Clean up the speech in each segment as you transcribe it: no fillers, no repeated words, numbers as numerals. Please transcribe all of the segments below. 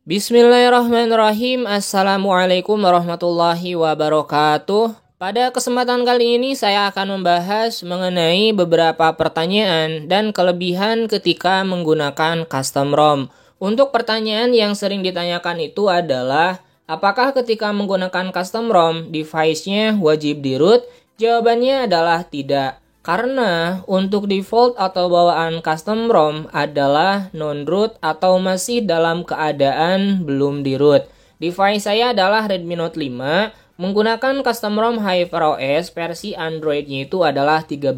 Bismillahirrahmanirrahim. Assalamualaikum warahmatullahi wabarakatuh. Pada kesempatan kali ini saya akan membahas mengenai beberapa pertanyaan dan kelebihan ketika menggunakan custom ROM. Untuk pertanyaan yang sering ditanyakan itu adalah, apakah ketika menggunakan custom ROM device-nya wajib di-root? Jawabannya adalah tidak. Karena untuk default atau bawaan custom ROM adalah non-root atau masih dalam keadaan belum di-root. Device saya adalah Redmi Note 5, menggunakan custom ROM HyperOS versi Android-nya itu adalah 13.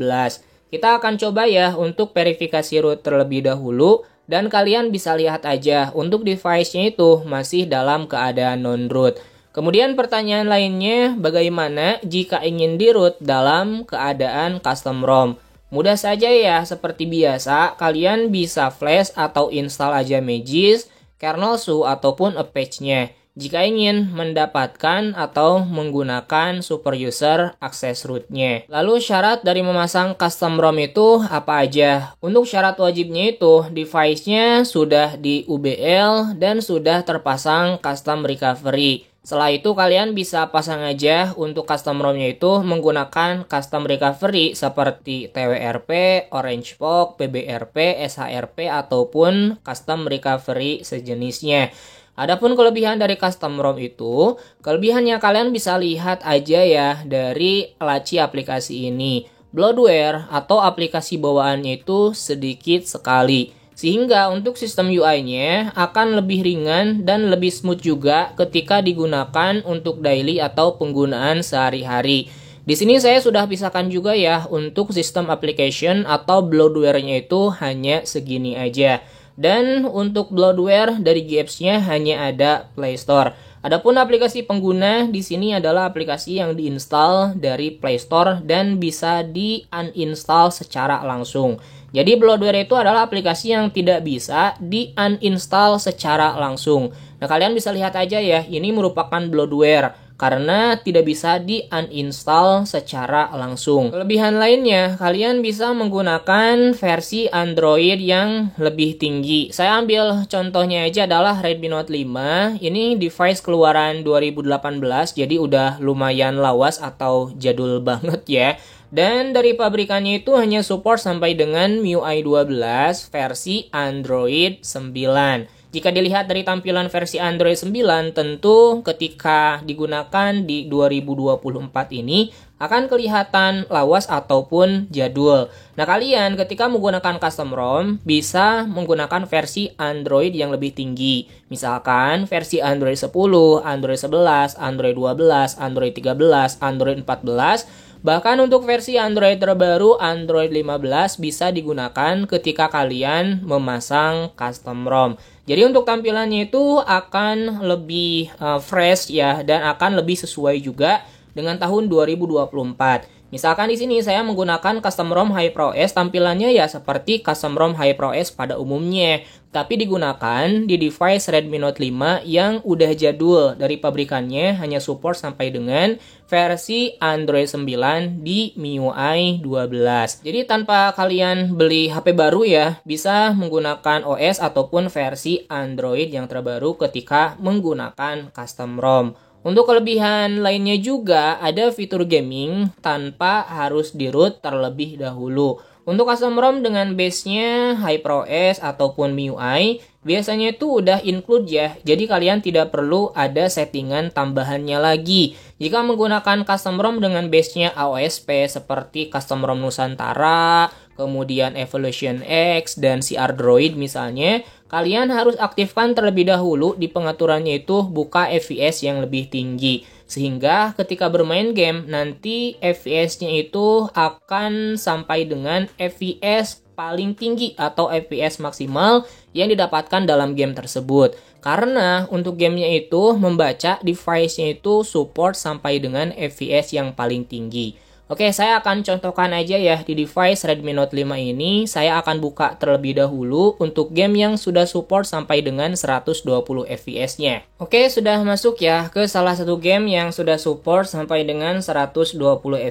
Kita akan coba ya untuk verifikasi root terlebih dahulu, dan kalian bisa lihat aja untuk device-nya itu masih dalam keadaan non-root. Kemudian pertanyaan lainnya, bagaimana jika ingin di-root dalam keadaan custom ROM? Mudah saja ya, seperti biasa, kalian bisa flash atau install aja Magisk, kernel Su, ataupun Apache-nya. Jika ingin mendapatkan atau menggunakan super user akses root-nya. Lalu syarat dari memasang custom ROM itu apa aja? Untuk syarat wajibnya itu, device-nya sudah di UBL dan sudah terpasang custom recovery. Setelah itu kalian bisa pasang aja untuk custom ROM-nya itu menggunakan custom recovery seperti TWRP, OrangePox, PBRP, SHRP, ataupun custom recovery sejenisnya. Adapun kelebihan dari custom ROM itu, kelebihannya kalian bisa lihat aja ya dari laci aplikasi ini. Bloatware atau aplikasi bawaannya itu sedikit sekali. Sehingga untuk sistem UI-nya akan lebih ringan dan lebih smooth juga ketika digunakan untuk daily atau penggunaan sehari-hari. Di sini saya sudah pisahkan juga ya untuk sistem application atau bloatware-nya itu hanya segini aja. Dan untuk bloatware dari GApps-nya hanya ada Play Store. Adapun aplikasi pengguna di sini adalah aplikasi yang diinstal dari Play Store dan bisa di-uninstall secara langsung. Jadi bloatware itu adalah aplikasi yang tidak bisa di-uninstall secara langsung. Nah, kalian bisa lihat aja ya, ini merupakan bloatware karena tidak bisa di-uninstall secara langsung. Kelebihan lainnya, kalian bisa menggunakan versi Android yang lebih tinggi. Saya ambil contohnya aja adalah Redmi Note 5. Ini device keluaran 2018, jadi udah lumayan lawas atau jadul banget ya. Dan dari pabrikannya itu hanya support sampai dengan MIUI 12 versi Android 9. Jika dilihat dari tampilan versi Android 9, tentu ketika digunakan di 2024 ini akan kelihatan lawas ataupun jadul. Nah, kalian ketika menggunakan custom ROM bisa menggunakan versi Android yang lebih tinggi. Misalkan versi Android 10, Android 11, Android 12, Android 13, Android 14. Bahkan untuk versi Android terbaru, Android 15 bisa digunakan ketika kalian memasang custom ROM. Jadi untuk tampilannya itu akan lebih fresh ya, dan akan lebih sesuai juga dengan tahun 2024. Misalkan di sini saya menggunakan custom ROM HyperOS, tampilannya ya seperti custom ROM HyperOS pada umumnya, tapi digunakan di device Redmi Note 5 yang udah jadul. Dari pabrikannya hanya support sampai dengan versi Android 9 di MIUI 12. Jadi tanpa kalian beli HP baru ya, bisa menggunakan OS ataupun versi Android yang terbaru ketika menggunakan custom ROM. Untuk kelebihan lainnya juga ada fitur gaming tanpa harus di-root terlebih dahulu. Untuk custom ROM dengan base-nya HyperOS ataupun MIUI, biasanya itu udah include ya. Jadi kalian tidak perlu ada settingan tambahannya lagi. Jika menggunakan custom ROM dengan base-nya AOSP seperti custom ROM Nusantara, kemudian Evolution X, dan CR Droid misalnya, kalian harus aktifkan terlebih dahulu di pengaturannya itu buka FPS yang lebih tinggi. Sehingga ketika bermain game, nanti FPS-nya itu akan sampai dengan FPS paling tinggi atau FPS maksimal yang didapatkan dalam game tersebut. Karena untuk gamenya itu membaca device-nya itu support sampai dengan FPS yang paling tinggi. Oke, saya akan contohkan aja ya di device Redmi Note 5 ini. Saya akan buka terlebih dahulu untuk game yang sudah support sampai dengan 120 fps-nya. Oke, sudah masuk ya ke salah satu game yang sudah support sampai dengan 120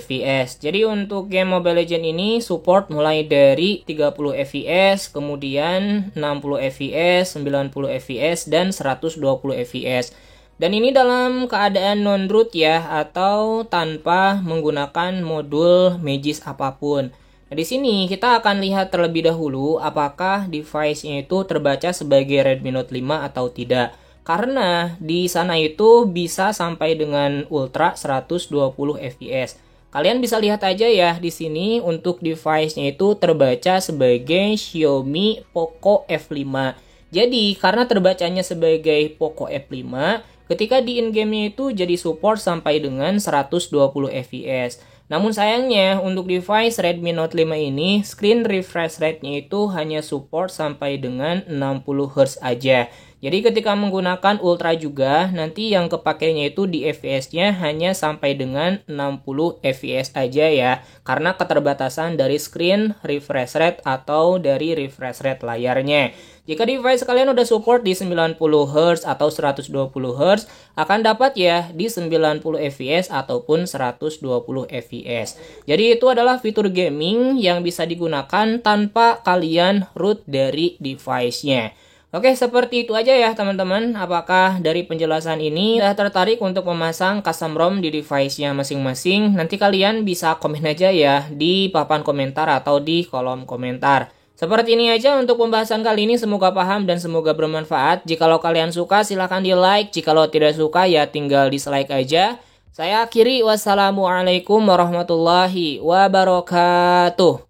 fps. Jadi untuk game Mobile Legends ini support mulai dari 30 fps, kemudian 60 fps, 90 fps, dan 120 fps. Dan ini dalam keadaan non-root ya, atau tanpa menggunakan modul Magis apapun. Nah, di sini kita akan lihat terlebih dahulu apakah device-nya itu terbaca sebagai Redmi Note 5 atau tidak. Karena di sana itu bisa sampai dengan Ultra 120 fps. Kalian bisa lihat aja ya di sini untuk device-nya itu terbaca sebagai Xiaomi Poco F5. Jadi, karena terbacanya sebagai Poco F5, ketika di in-game-nya itu jadi support sampai dengan 120 fps. Namun sayangnya untuk device Redmi Note 5 ini screen refresh rate-nya itu hanya support sampai dengan 60 Hz aja. Jadi ketika menggunakan Ultra juga nanti yang kepakainya itu di fps-nya hanya sampai dengan 60 fps aja ya. Karena keterbatasan dari screen refresh rate atau dari refresh rate layarnya. Jika device kalian udah support di 90 Hz atau 120 Hz, akan dapat ya di 90 fps ataupun 120 fps. Jadi itu adalah fitur gaming yang bisa digunakan tanpa kalian root dari device-nya. Oke, seperti itu aja ya teman-teman. Apakah dari penjelasan ini sudah tertarik untuk memasang custom ROM di device-nya masing-masing? Nanti kalian bisa komen aja ya di papan komentar atau di kolom komentar. Seperti ini aja untuk pembahasan kali ini, semoga paham dan semoga bermanfaat. Jikalau kalian suka silahkan di like, jikalau tidak suka ya tinggal dislike aja. Saya akhiri, wassalamualaikum warahmatullahi wabarakatuh.